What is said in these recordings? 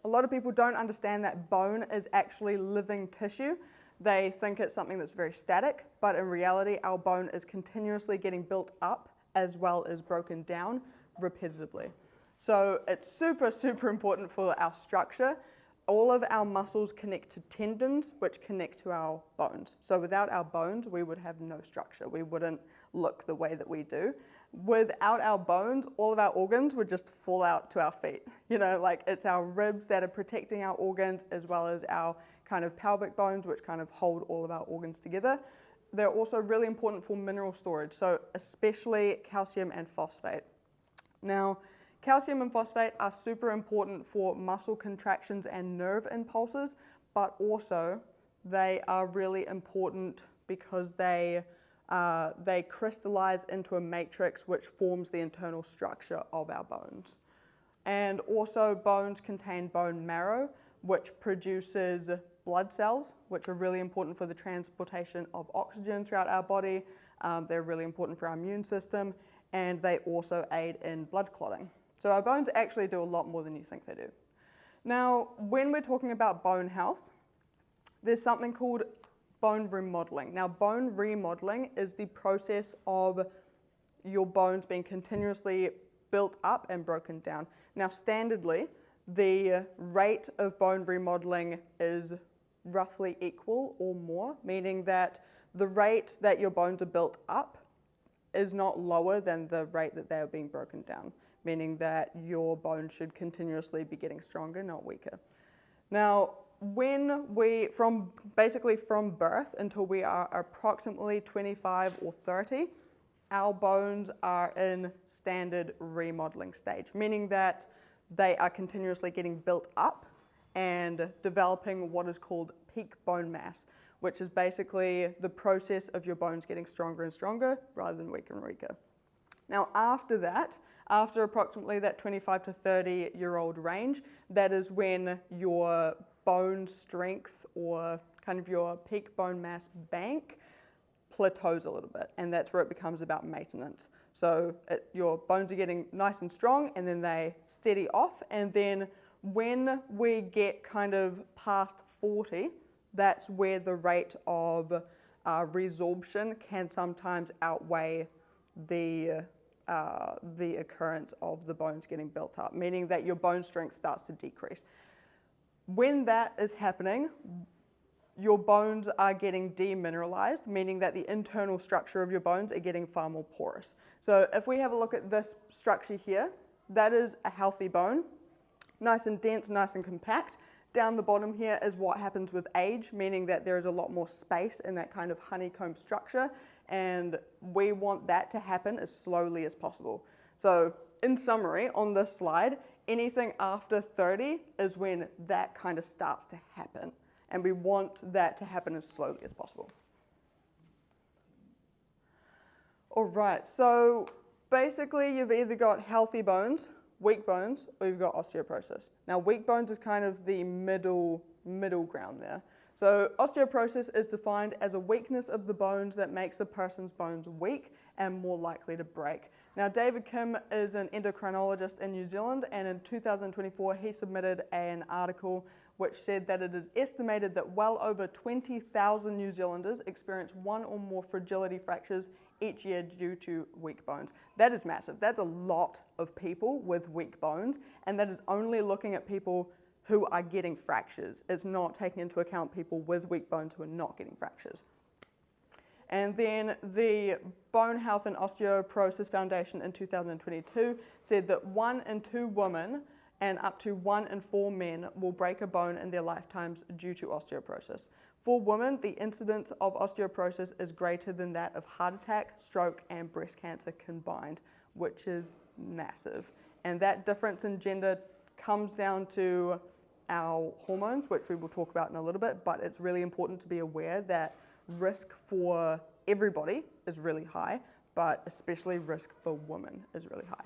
A lot of people don't understand that bone is actually living tissue. They think it's something that's very static, but in reality, our bone is continuously getting built up as well as broken down repetitively. So it's super, super important for our structure. All of our muscles connect to tendons, which connect to our bones. So without our bones, we would have no structure. We wouldn't look the way that we do. Without our bones, all of our organs would just fall out to our feet. You know, like it's our ribs that are protecting our organs, as well as our kind of pelvic bones, which kind of hold all of our organs together. They're also really important for mineral storage, so especially calcium and phosphate. Now, calcium and phosphate are super important for muscle contractions and nerve impulses, but also they are really important because they crystallize into a matrix which forms the internal structure of our bones. And also bones contain bone marrow, which produces blood cells, which are really important for the transportation of oxygen throughout our body. They're really important for our immune system, and they also aid in blood clotting. So our bones actually do a lot more than you think they do. Now, when we're talking about bone health, there's something called bone remodeling. Now, bone remodeling is the process of your bones being continuously built up and broken down. Now, standardly, the rate of bone remodeling is roughly equal or more, meaning that the rate that your bones are built up is not lower than the rate that they are being broken down, meaning that your bones should continuously be getting stronger, not weaker. Now, from birth until we are approximately 25 or 30, our bones are in standard remodeling stage, meaning that they are continuously getting built up and developing what is called peak bone mass, which is basically the process of your bones getting stronger and stronger rather than weaker and weaker. Now, after that, after approximately that 25 to 30-year-old range, that is when your bone strength or kind of your peak bone mass bank plateaus a little bit, and that's where it becomes about maintenance. So your bones are getting nice and strong, and then they steady off, and then when we get kind of past 40, that's where the rate of resorption can sometimes outweigh the occurrence of the bones getting built up, meaning that your bone strength starts to decrease. When that is happening, your bones are getting demineralized, meaning that the internal structure of your bones are getting far more porous. So if we have a look at this structure here, that is a healthy bone, nice and dense, nice and compact. Down the bottom here is what happens with age, meaning that there is a lot more space in that kind of honeycomb structure, and we want that to happen as slowly as possible. So in summary, on this slide, anything after 30 is when that kind of starts to happen, and we want that to happen as slowly as possible. All right, so basically you've either got healthy bones, weak bones, or you've got osteoporosis. Now, weak bones is kind of the middle ground there. So osteoporosis is defined as a weakness of the bones that makes a person's bones weak and more likely to break. Now, David Kim is an endocrinologist in New Zealand, and in 2024 he submitted an article which said that it is estimated that well over 20,000 New Zealanders experience one or more fragility fractures each year due to weak bones. That is massive. That's a lot of people with weak bones, and that is only looking at people who are getting fractures. It's not taking into account people with weak bones who are not getting fractures. And then the Bone Health and Osteoporosis Foundation in 2022 said that 1 in 2 women and up to 1 in 4 men will break a bone in their lifetimes due to osteoporosis. For women, the incidence of osteoporosis is greater than that of heart attack, stroke, and breast cancer combined, which is massive. And that difference in gender comes down to our hormones, which we will talk about in a little bit, but it's really important to be aware that risk for everybody is really high, but especially risk for women is really high.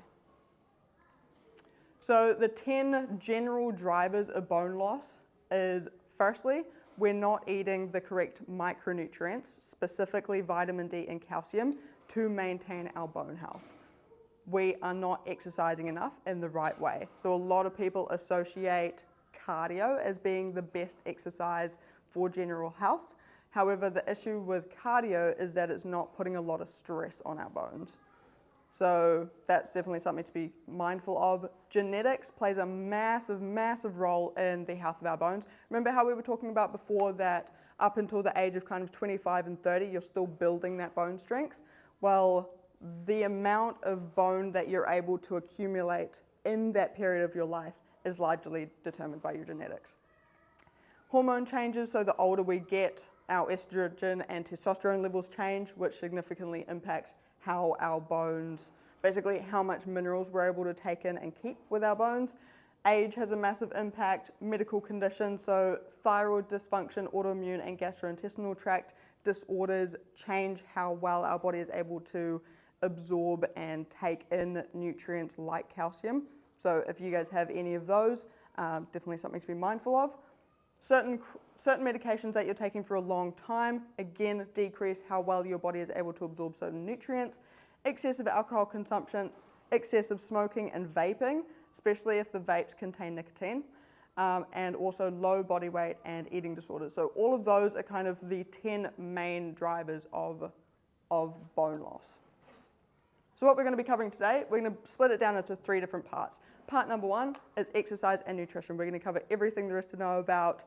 So the 10 general drivers of bone loss is, firstly, we're not eating the correct micronutrients, specifically vitamin D and calcium, to maintain our bone health. We are not exercising enough in the right way. So a lot of people associate cardio as being the best exercise for general health. However, the issue with cardio is that it's not putting a lot of stress on our bones. So that's definitely something to be mindful of. Genetics plays a massive, massive role in the health of our bones. Remember how we were talking about before that up until the age of kind of 25 and 30, you're still building that bone strength? Well, the amount of bone that you're able to accumulate in that period of your life is largely determined by your genetics. Hormone changes, so the older we get, our estrogen and testosterone levels change, which significantly impacts how our bones, basically how much minerals we're able to take in and keep with our bones. Age has a massive impact, medical conditions, so thyroid dysfunction, autoimmune and gastrointestinal tract disorders change how well our body is able to absorb and take in nutrients like calcium. So if you guys have any of those, definitely something to be mindful of. Certain medications that you're taking for a long time, again, decrease how well your body is able to absorb certain nutrients. Excessive alcohol consumption, excessive smoking and vaping, especially if the vapes contain nicotine, and also low body weight and eating disorders. So all of those are kind of the 10 main drivers of bone loss. So what we're going to be covering today, we're going to split it down into 3 different parts. Part number 1 is exercise and nutrition. We're going to cover everything there is to know about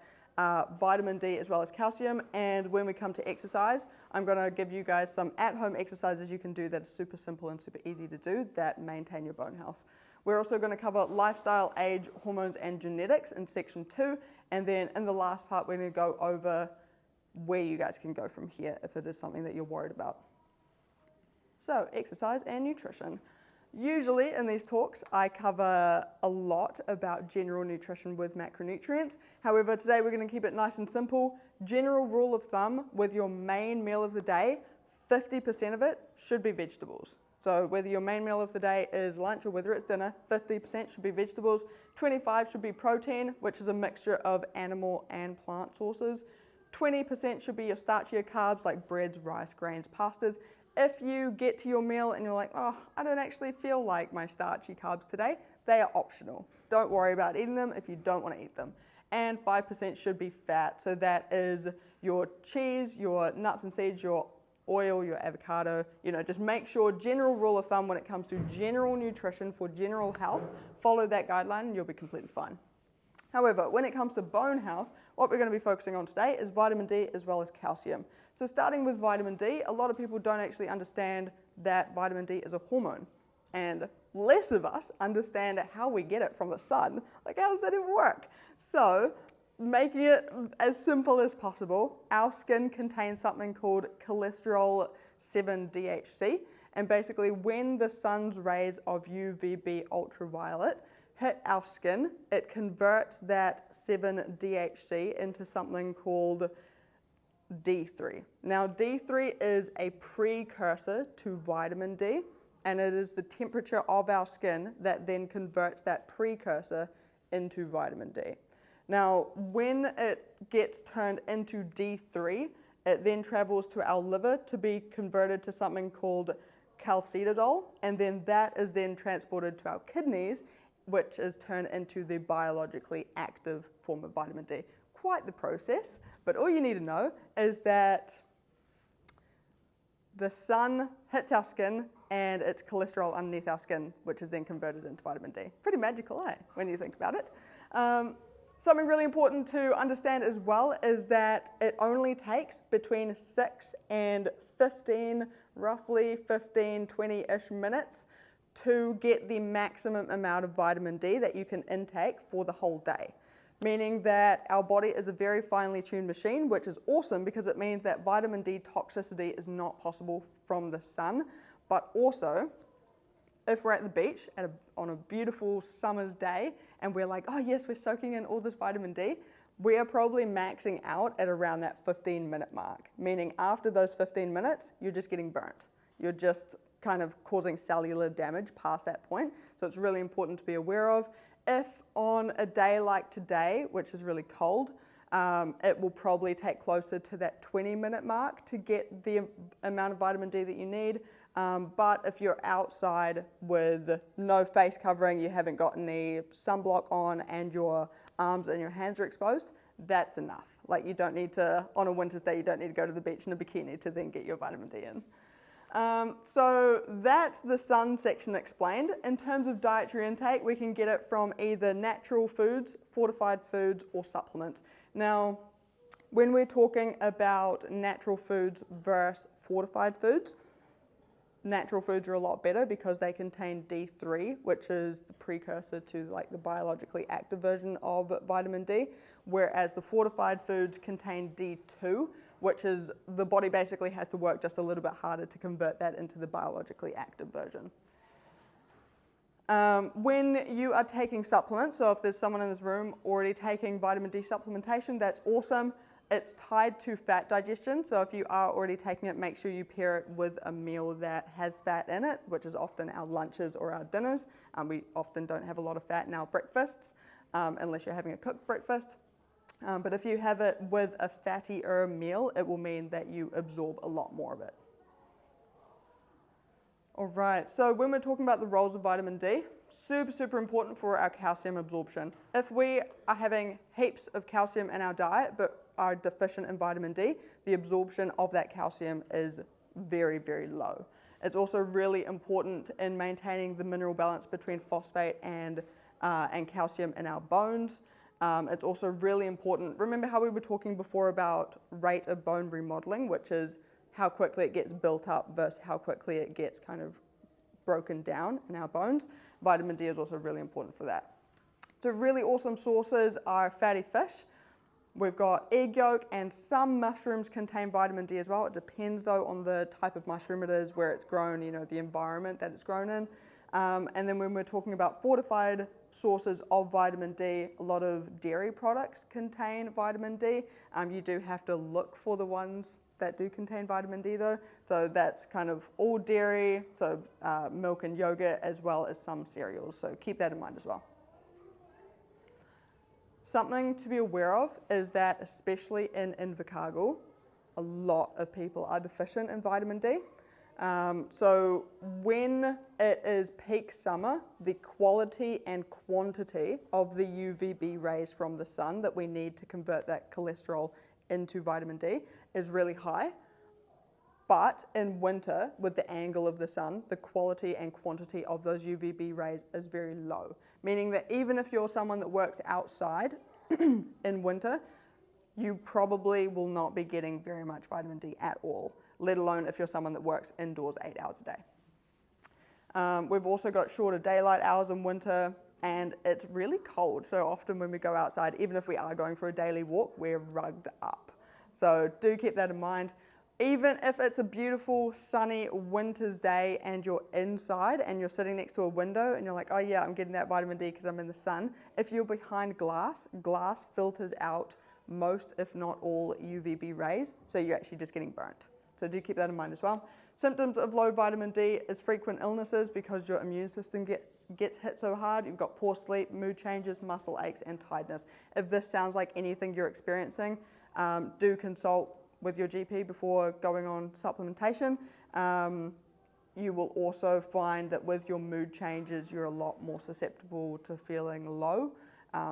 vitamin D as well as calcium. And when we come to exercise, I'm going to give you guys some at-home exercises you can do that are super simple and super easy to do that maintain your bone health. We're also going to cover lifestyle, age, hormones, and genetics in section 2. And then in the last part, we're going to go over where you guys can go from here if it is something that you're worried about. So, exercise and nutrition. Usually in these talks, I cover a lot about general nutrition with macronutrients. However, today we're going to keep it nice and simple. General rule of thumb, with your main meal of the day, 50% of it should be vegetables. So whether your main meal of the day is lunch or whether it's dinner, 50% should be vegetables. 25% should be protein, which is a mixture of animal and plant sources. 20% should be your starchier carbs like breads, rice, grains, pastas. If you get to your meal and you're like, oh, I don't actually feel like my starchy carbs today, they are optional. Don't worry about eating them if you don't want to eat them. And 5% should be fat. So that is your cheese, your nuts and seeds, your oil, your avocado. Just make sure, general rule of thumb when it comes to general nutrition for general health, follow that guideline and you'll be completely fine. However, when it comes to bone health, what we're going to be focusing on today is vitamin D as well as calcium. So starting with vitamin D, a lot of people don't actually understand that vitamin D is a hormone. And less of us understand how we get it from the sun. Like, how does that even work? So, making it as simple as possible, our skin contains something called cholesterol 7-DHC. And basically, when the sun's rays of UVB ultraviolet hit our skin, it converts that 7-DHC into something called D3. Now, D3 is a precursor to vitamin D, and it is the temperature of our skin that then converts that precursor into vitamin D. Now, when it gets turned into D3, it then travels to our liver to be converted to something called calcitidol, and then that is then transported to our kidneys, which is turned into the biologically active form of vitamin D. Quite the process, but all you need to know is that the sun hits our skin and it's cholesterol underneath our skin, which is then converted into vitamin D. Pretty magical, eh, when you think about it. Something really important to understand as well is that it only takes between 6 and 15, roughly 15, 20-ish minutes to get the maximum amount of vitamin D that you can intake for the whole day. Meaning that our body is a very finely tuned machine, which is awesome because it means that vitamin D toxicity is not possible from the sun. But also, if we're at the beach on a beautiful summer's day and we're like, oh yes, we're soaking in all this vitamin D, we are probably maxing out at around that 15-minute mark. Meaning after those 15 minutes, you're just getting burnt. You're just kind of causing cellular damage past that point. So it's really important to be aware of. If on a day like today, which is really cold, it will probably take closer to that 20-minute mark to get the amount of vitamin D that you need. But if you're outside with no face covering, you haven't got any sunblock on, and your arms and your hands are exposed, that's enough. Like, you don't need to, on a winter's day, you don't need to go to the beach in a bikini to then get your vitamin D in. So that's the sun section explained. In terms of dietary intake, we can get it from either natural foods, fortified foods, or supplements. Now, when we're talking about natural foods versus fortified foods, natural foods are a lot better because they contain D3, which is the precursor to like the biologically active version of vitamin D, whereas the fortified foods contain D2, which is the body basically has to work just a little bit harder to convert that into the biologically active version. When you are taking supplements, so if there's someone in this room already taking vitamin D supplementation, that's awesome. It's tied to fat digestion, so if you are already taking it, make sure you pair it with a meal that has fat in it, which is often our lunches or our dinners. We often don't have a lot of fat in our breakfasts, unless you're having a cooked breakfast. But if you have it with a fattier meal, it will mean that you absorb a lot more of it. All right, so when we're talking about the roles of vitamin D, super, super important for our calcium absorption. If we are having heaps of calcium in our diet, but are deficient in vitamin D, the absorption of that calcium is very, very low. It's also really important in maintaining the mineral balance between phosphate and calcium in our bones. It's also really important. Remember how we were talking before about rate of bone remodeling, which is how quickly it gets built up versus how quickly it gets kind of broken down in our bones. Vitamin D is also really important for that. So really awesome sources are fatty fish. We've got egg yolk, and some mushrooms contain vitamin D as well. It depends though on the type of mushroom it is, where it's grown, you know, the environment that it's grown in. And then when we're talking about fortified sources of vitamin D, a lot of dairy products contain vitamin D. You do have to look for the ones that do contain vitamin D though. So that's kind of all dairy, so milk and yogurt, as well as some cereals. So keep that in mind as well. Something to be aware of is that, especially in Invercargill, a lot of people are deficient in vitamin D. So when it is peak summer, the quality and quantity of the UVB rays from the sun that we need to convert that cholesterol into vitamin D is really high. But in winter, with the angle of the sun, the quality and quantity of those UVB rays is very low. Meaning that even if you're someone that works outside in winter, you probably will not be getting very much vitamin D at all, let alone if you're someone that works indoors 8 hours a day. We've also got shorter daylight hours in winter, and it's really cold. So often when we go outside, even if we are going for a daily walk, we're rugged up. So do keep that in mind. Even if it's a beautiful sunny winter's day and you're inside and you're sitting next to a window and you're like, oh yeah, I'm getting that vitamin D because I'm in the sun. If you're behind glass, glass filters out most, if not all, UVB rays, so you're actually just getting burnt. So do keep that in mind as well. Symptoms of low vitamin D is frequent illnesses because your immune system gets hit so hard. You've got poor sleep, mood changes, muscle aches, and tiredness. If this sounds like anything you're experiencing, do consult with your GP before going on supplementation. You will also find that with your mood changes, you're a lot more susceptible to feeling low,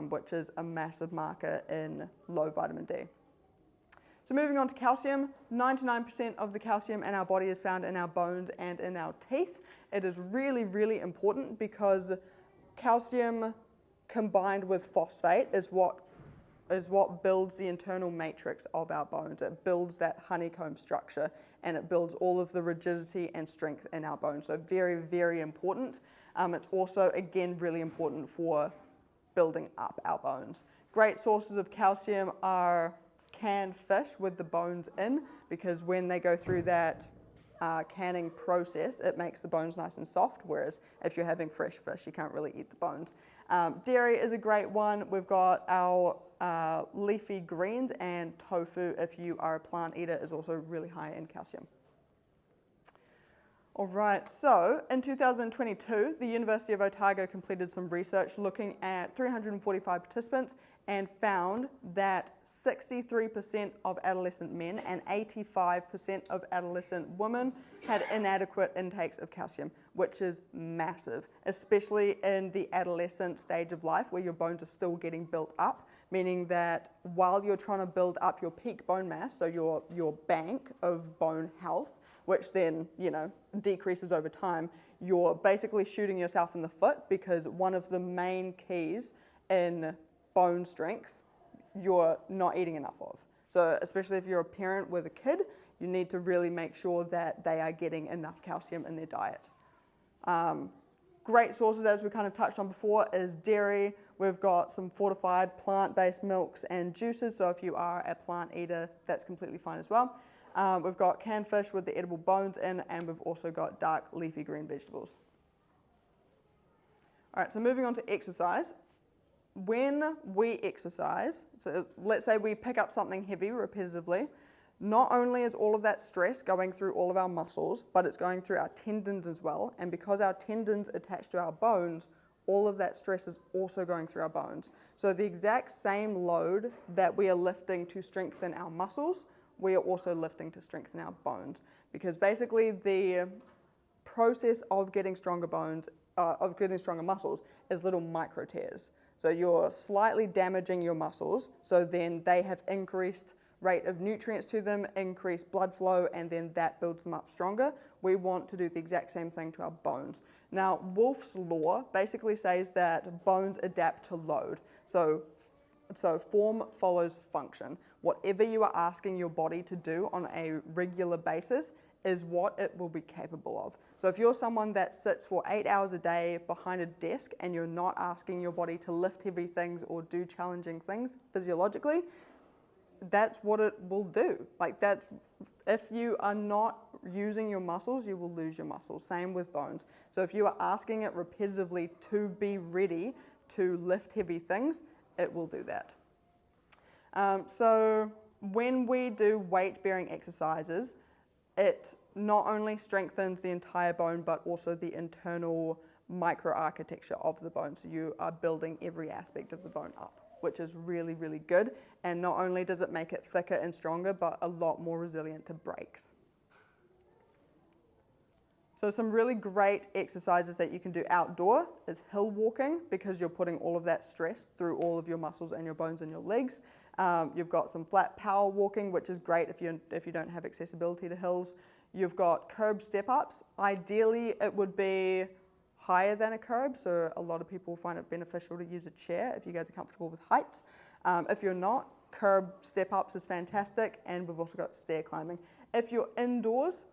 which is a massive marker in low vitamin D. So moving on to calcium, 99% of the calcium in our body is found in our bones and in our teeth. It is really, really important because calcium combined with phosphate is what builds the internal matrix of our bones. It builds that honeycomb structure, and it builds all of the rigidity and strength in our bones. So very, very important. It's also, again, really important for building up our bones. Great sources of calcium are canned fish with the bones in, because when they go through that canning process, it makes the bones nice and soft, whereas if you're having fresh fish, you can't really eat the bones. Dairy is a great one. We've got our leafy greens, and tofu, if you are a plant eater, is also really high in calcium. All right, so in 2022, the University of Otago completed some research looking at 345 participants and found that 63% of adolescent men and 85% of adolescent women had inadequate intakes of calcium, which is massive, especially in the adolescent stage of life where your bones are still getting built up, meaning that while you're trying to build up your peak bone mass, so your bank of bone health, which then, decreases over time, you're basically shooting yourself in the foot, because one of the main keys in bone strength you're not eating enough of. So especially if you're a parent with a kid, you need to really make sure that they are getting enough calcium in their diet. Great sources, as we kind of touched on before, is dairy. We've got some fortified plant-based milks and juices, so if you are a plant eater, that's completely fine as well. We've got canned fish with the edible bones in, and we've also got dark leafy green vegetables. All right, so moving on to exercise. When we exercise, so let's say we pick up something heavy repetitively, not only is all of that stress going through all of our muscles, but it's going through our tendons as well. And because our tendons attach to our bones, all of that stress is also going through our bones. So the exact same load that we are lifting to strengthen our muscles, we are also lifting to strengthen our bones. Because basically the process of getting stronger bones, of getting stronger muscles, is little micro tears. So you're slightly damaging your muscles, so then they have increased rate of nutrients to them, increased blood flow, and then that builds them up stronger. We want to do the exact same thing to our bones. Now, Wolff's law basically says that bones adapt to load. So form follows function. Whatever you are asking your body to do on a regular basis is what it will be capable of. So if you're someone that sits for 8 hours a day behind a desk and you're not asking your body to lift heavy things or do challenging things physiologically, that's what it will do. If you are not using your muscles, you will lose your muscles. Same with bones. So if you are asking it repetitively to be ready to lift heavy things, it will do that. So when we do weight-bearing exercises, it not only strengthens the entire bone, but also the internal microarchitecture of the bone. So you are building every aspect of the bone up, which is really, really good. And not only does it make it thicker and stronger, but a lot more resilient to breaks. So some really great exercises that you can do outdoor is hill walking, because you're putting all of that stress through all of your muscles and your bones and your legs. You've got some flat power walking, which is great if you don't have accessibility to hills. You've got curb step-ups. Ideally, it would be higher than a curb, so a lot of people find it beneficial to use a chair if you guys are comfortable with heights. If you're not, curb step-ups is fantastic, and we've also got stair climbing. If you're indoors,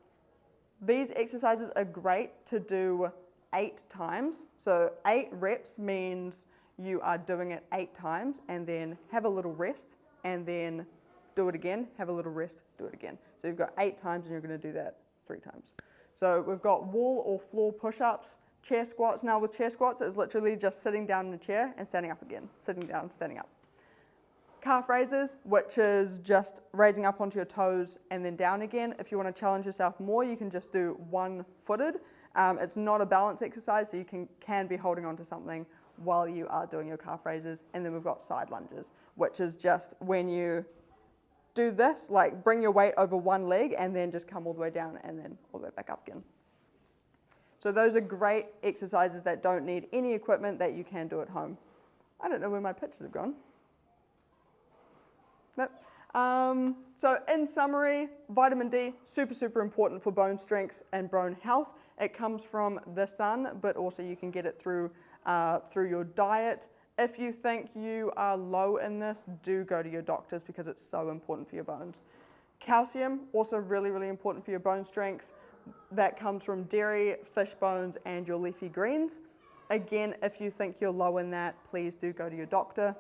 these exercises are great to do 8 times. So 8 reps means you are doing it 8 times and then have a little rest and then do it again, have a little rest, do it again. So you've got 8 times and you're going to do that 3 times. So we've got wall or floor push-ups, chair squats. Now with chair squats, it's literally just sitting down in a chair and standing up again, sitting down, standing up. Calf raises, which is just raising up onto your toes and then down again. If you want to challenge yourself more, you can just do one-footed. It's not a balance exercise, so you can be holding onto something while you are doing your calf raises. And then we've got side lunges, which is just when you do this, like bring your weight over one leg and then just come all the way down and then all the way back up again. So those are great exercises that don't need any equipment that you can do at home. I don't know where my pictures have gone. Nope. So in summary, vitamin D, super, super important for bone strength and bone health. It comes from the sun, but also you can get it through your diet. If you think you are low in this, do go to your doctors because it's so important for your bones. Calcium, also really, really important for your bone strength. That comes from dairy, fish bones, and your leafy greens. Again, if you think you're low in that, please do go to your doctor.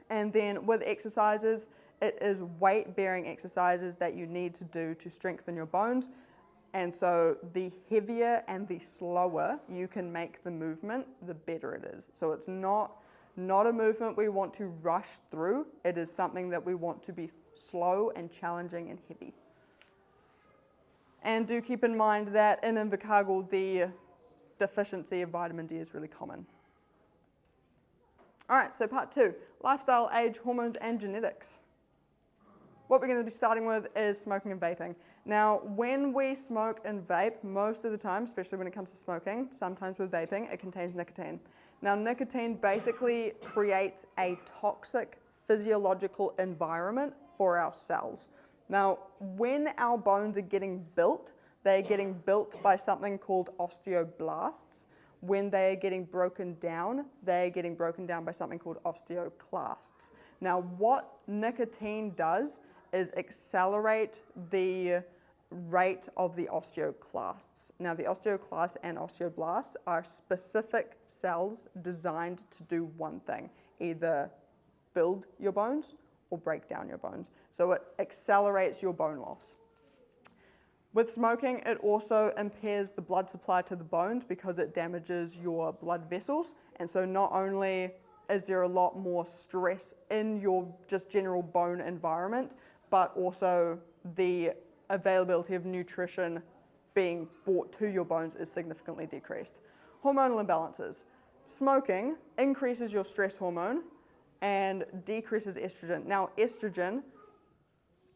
And then with exercises, it is weight-bearing exercises that you need to do to strengthen your bones. And so the heavier and the slower you can make the movement, the better it is. So it's not a movement we want to rush through. It is something that we want to be slow and challenging and heavy. And do keep in mind that in Invercargill, the deficiency of vitamin D is really common. All right, so part 2, lifestyle, age, hormones, and genetics. What we're going to be starting with is smoking and vaping. Now, when we smoke and vape, most of the time, especially when it comes to smoking, sometimes with vaping, it contains nicotine. Now, nicotine basically creates a toxic physiological environment for our cells. Now, when our bones are getting built, they're getting built by something called osteoblasts. When they are getting broken down, they're getting broken down by something called osteoclasts. Now, what nicotine does is accelerate the rate of the osteoclasts. Now, the osteoclasts and osteoblasts are specific cells designed to do one thing, either build your bones or break down your bones. So it accelerates your bone loss. With smoking, it also impairs the blood supply to the bones because it damages your blood vessels. And so not only is there a lot more stress in your just general bone environment, but also the availability of nutrition being brought to your bones is significantly decreased. Hormonal imbalances. Smoking increases your stress hormone and decreases estrogen. Now, estrogen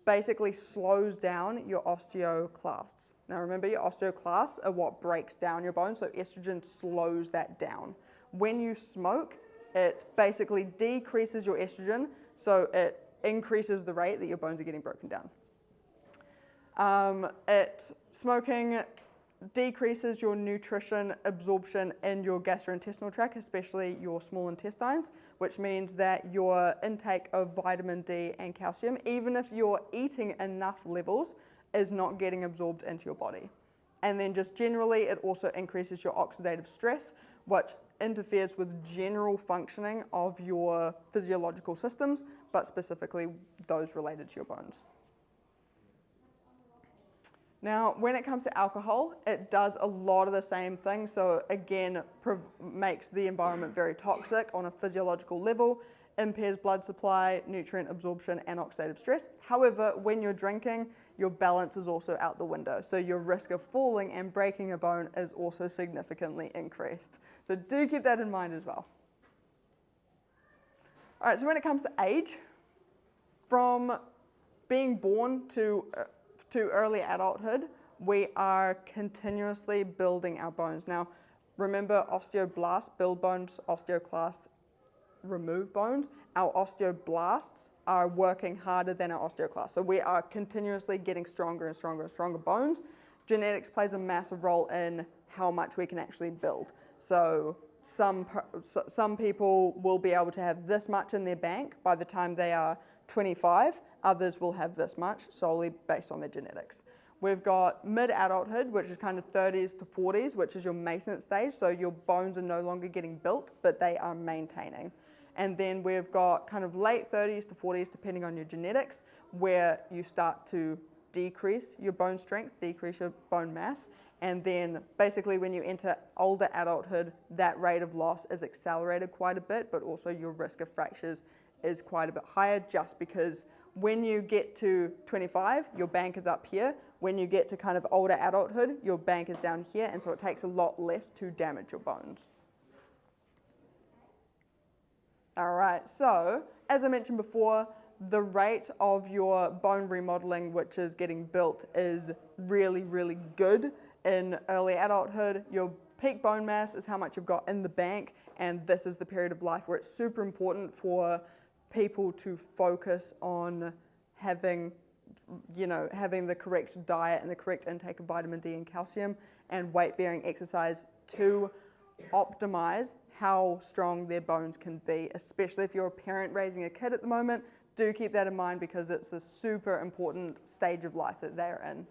basically slows down your osteoclasts. Now remember, your osteoclasts are what breaks down your bones, so estrogen slows that down. When you smoke, it basically decreases your estrogen, so it increases the rate that your bones are getting broken down. Smoking decreases your nutrition absorption in your gastrointestinal tract, especially your small intestines, which means that your intake of vitamin D and calcium, even if you're eating enough levels, is not getting absorbed into your body. And then just generally, it also increases your oxidative stress, which interferes with general functioning of your physiological systems, but specifically those related to your bones. Now, when it comes to alcohol, it does a lot of the same things. So again, makes the environment very toxic on a physiological level, impairs blood supply, nutrient absorption, and oxidative stress. However, when you're drinking, your balance is also out the window. So your risk of falling and breaking a bone is also significantly increased. So do keep that in mind as well. All right, so when it comes to age, from being born to early adulthood, we are continuously building our bones. Now, remember, osteoblasts build bones, osteoclasts remove bones. Our osteoblasts are working harder than our osteoclasts. So we are continuously getting stronger and stronger and stronger bones. Genetics plays a massive role in how much we can actually build. So some people will be able to have this much in their bank by the time they are 25. Others will have this much solely based on their genetics. We've got mid-adulthood, which is kind of 30s to 40s, which is your maintenance stage. So your bones are no longer getting built, but they are maintaining. And then we've got kind of late 30s to 40s, depending on your genetics, where you start to decrease your bone strength, decrease your bone mass. And then basically when you enter older adulthood, that rate of loss is accelerated quite a bit, but also your risk of fractures is quite a bit higher, just because when you get to 25, your bank is up here. When you get to kind of older adulthood, your bank is down here, and so it takes a lot less to damage your bones. All right, so as I mentioned before, the rate of your bone remodeling, which is getting built, is really, really good in early adulthood. Your peak bone mass is how much you've got in the bank, and this is the period of life where it's super important for people to focus on having the correct diet and the correct intake of vitamin D and calcium and weight-bearing exercise to optimize how strong their bones can be, especially if you're a parent raising a kid at the moment. Do keep that in mind because it's a super important stage of life that they're in.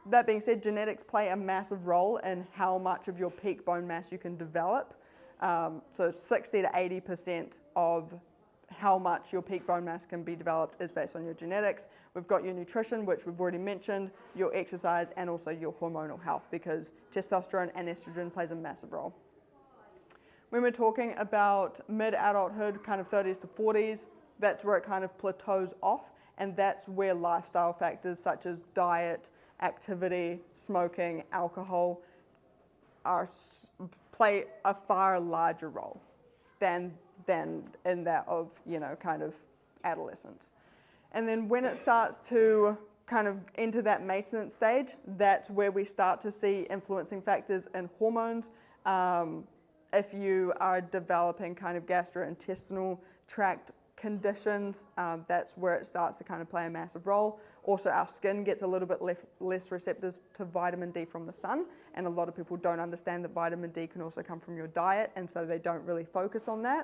That being said, genetics play a massive role in how much of your peak bone mass you can develop. So 60 to 80% of how much your peak bone mass can be developed is based on your genetics. We've got your nutrition, which we've already mentioned, your exercise, and also your hormonal health, because testosterone and estrogen plays a massive role. When we're talking about mid-adulthood, kind of 30s to 40s, that's where it kind of plateaus off, and that's where lifestyle factors such as diet, activity, smoking, alcohol play a far larger role. than in that of, kind of adolescence. And then when it starts to kind of enter that maintenance stage, that's where we start to see influencing factors in hormones. If you are developing kind of gastrointestinal tract conditions, that's where it starts to kind of play a massive role. Also, our skin gets a little bit less receptive to vitamin D from the sun, and a lot of people don't understand that vitamin D can also come from your diet, and so they don't really focus on that.